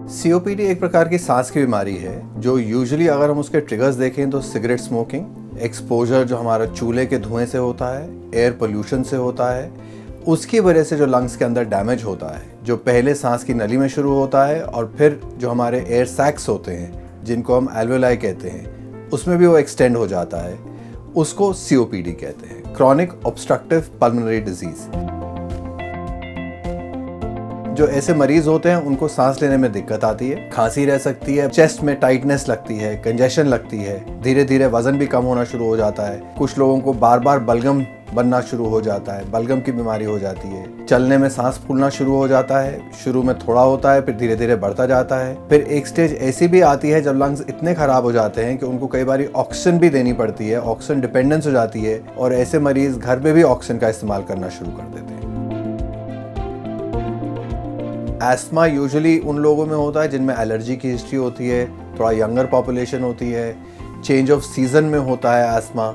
COPD एक प्रकार की सांस की बीमारी है जो यूजुअली अगर हम उसके ट्रिगर्स देखें तो सिगरेट स्मोकिंग, एक्सपोजर जो हमारा चूल्हे के धुएं से होता है, एयर पोल्यूशन से होता है, उसकी वजह से जो लंग्स के अंदर डैमेज होता है, जो पहले सांस की नली में शुरू होता है और फिर जो हमारे एयर सैक्स होते हैं जिनको हम एल्वेलाई कहते हैं उसमें भी वो एक्सटेंड हो जाता है, उसको सीओपीडी कहते हैं, क्रॉनिक ऑब्स्ट्रक्टिव पल्मोनरी डिजीज। जो ऐसे मरीज होते हैं उनको सांस लेने में दिक्कत आती है, खांसी रह सकती है, चेस्ट में टाइटनेस लगती है, कंजेशन लगती है, धीरे धीरे वजन भी कम होना शुरू हो जाता है, कुछ लोगों को बार बार बलगम बनना शुरू हो जाता है, बलगम की बीमारी हो जाती है, चलने में सांस फूलना शुरू हो जाता है, शुरू में थोड़ा होता है फिर धीरे धीरे बढ़ता जाता है, फिर एक स्टेज ऐसी भी आती है जब लंग्स इतने खराब हो जाते हैं कि उनको कई बार ऑक्सीजन भी देनी पड़ती है, ऑक्सीजन डिपेंडेंस हो जाती है और ऐसे मरीज घर में भी ऑक्सीजन का इस्तेमाल करना शुरू कर देते हैं। एस्थमा यूजुअली उन लोगों में होता है जिनमें एलर्जी की हिस्ट्री होती है, थोड़ा यंगर पॉपुलेशन होती है, चेंज ऑफ सीजन में होता है एस्थमा।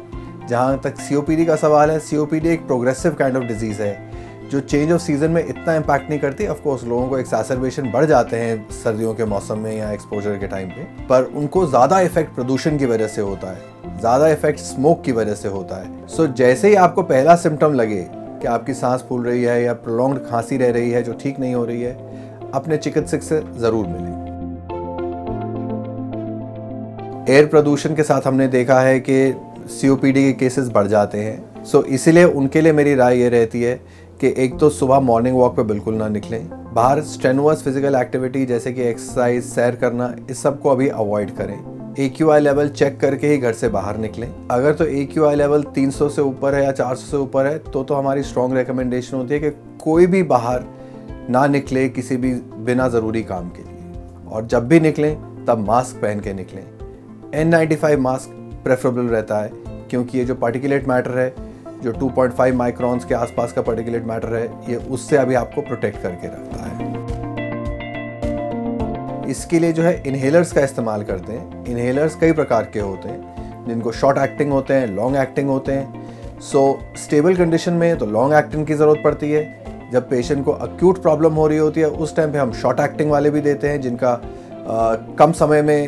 जहाँ तक सीओपीडी का सवाल है, सीओपीडी एक प्रोग्रेसिव काइंड ऑफ डिजीज़ है जो चेंज ऑफ सीजन में इतना इम्पैक्ट नहीं करती। ऑफ कोर्स लोगों को एक्सैसरबेशन बढ़ जाते हैं सर्दियों के मौसम में या एक्सपोजर के टाइम पे, पर उनको ज़्यादा इफेक्ट प्रदूषण की वजह से होता है, ज़्यादा इफेक्ट स्मोक की वजह से होता है। सो जैसे ही आपको पहला सिम्टम लगे कि आपकी सांस फूल रही है या प्रोलॉन्ग्ड खांसी रह रही है जो ठीक नहीं हो रही है, अपने चिकित्सक से ज़रूर मिलें। एयर प्रदूषण के साथ हमने देखा है कि सीओपीडी के केसेस बढ़ जाते हैं। सो इसीलिए उनके लिए मेरी राय ये रहती है कि एक तो सुबह मॉर्निंग वॉक पे बिल्कुल ना निकलें, बाहर स्ट्रेनुअस फिजिकल एक्टिविटी जैसे कि एक्सरसाइज, सैर करना, इस सब को अभी अवॉइड करें। AQI लेवल चेक करके ही घर से बाहर निकलें। अगर तो AQI लेवल 300 से ऊपर है या 400 से ऊपर है तो हमारी स्ट्रॉन्ग रिकमेंडेशन होती है कि कोई भी बाहर ना निकले किसी भी बिना ज़रूरी काम के लिए, और जब भी निकलें तब मास्क पहन के निकलें। N95 मास्क प्रेफरेबल रहता है क्योंकि ये जो पार्टिकुलेट मैटर है, जो 2.5 माइक्रॉन्स के आसपास का पार्टिकुलेट मैटर है, ये उससे अभी आपको प्रोटेक्ट करके रखता है। इसके लिए जो है इन्हेलर्स का इस्तेमाल करते हैं। इन्हेलर्स कई प्रकार के होते हैं जिनको शॉर्ट एक्टिंग होते हैं, लॉन्ग एक्टिंग होते हैं। सो स्टेबल कंडीशन में तो लॉन्ग एक्टिंग की ज़रूरत पड़ती है। जब पेशेंट को अक्यूट प्रॉब्लम हो रही होती है उस टाइम पे हम शॉर्ट एक्टिंग वाले भी देते हैं जिनका कम समय में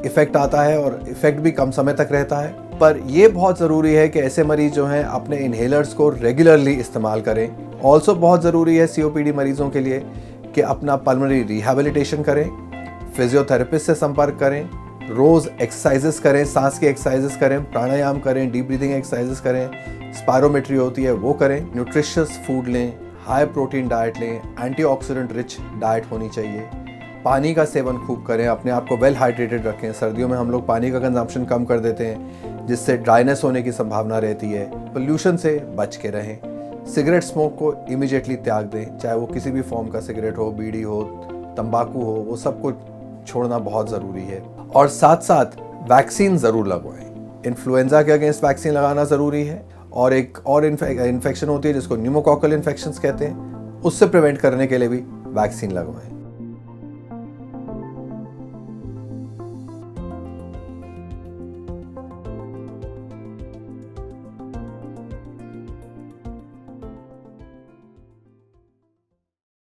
इफ़ेक्ट आता है और इफ़ेक्ट भी कम समय तक रहता है। पर यह बहुत ज़रूरी है कि ऐसे मरीज जो हैं अपने इन्हेलर्स को रेगुलरली इस्तेमाल करें। ऑल्सो बहुत ज़रूरी है सीओपीडी मरीजों के लिए कि अपना पल्मोनरी रिहैबिलिटेशन करें, फिजियोथेरेपिस्ट से संपर्क करें, रोज़ एक्सरसाइजेस करें, सांस की एक्सरसाइजेस करें, प्राणायाम करें, डीप ब्रीदिंग एक्सरसाइजेस करें, स्पायरोमेट्री होती है वो करें, न्यूट्रिशियस फूड लें, हाई प्रोटीन डाइट लें, एंटीऑक्सीडेंट रिच डाइट होनी चाहिए, पानी का सेवन खूब करें, अपने आप को वेल हाइड्रेटेड रखें। सर्दियों में हम लोग पानी का कंजम्पशन कम कर देते हैं जिससे ड्राइनेस होने की संभावना रहती है। पोल्यूशन से बच के रहें। सिगरेट स्मोक को इमीडिएटली त्याग दें, चाहे वो किसी भी फॉर्म का सिगरेट हो, बीड़ी हो, तंबाकू हो, वो सब को छोड़ना बहुत ज़रूरी है। और साथ साथ वैक्सीन ज़रूर लगवाएं। इन्फ्लुएंजा के अगेंस्ट वैक्सीन लगाना ज़रूरी है और एक और इन्फेक्शन होती है जिसको न्यूमोकॉकल इन्फेक्शंस कहते हैं, उससे प्रिवेंट करने के लिए भी वैक्सीन लगवाएं।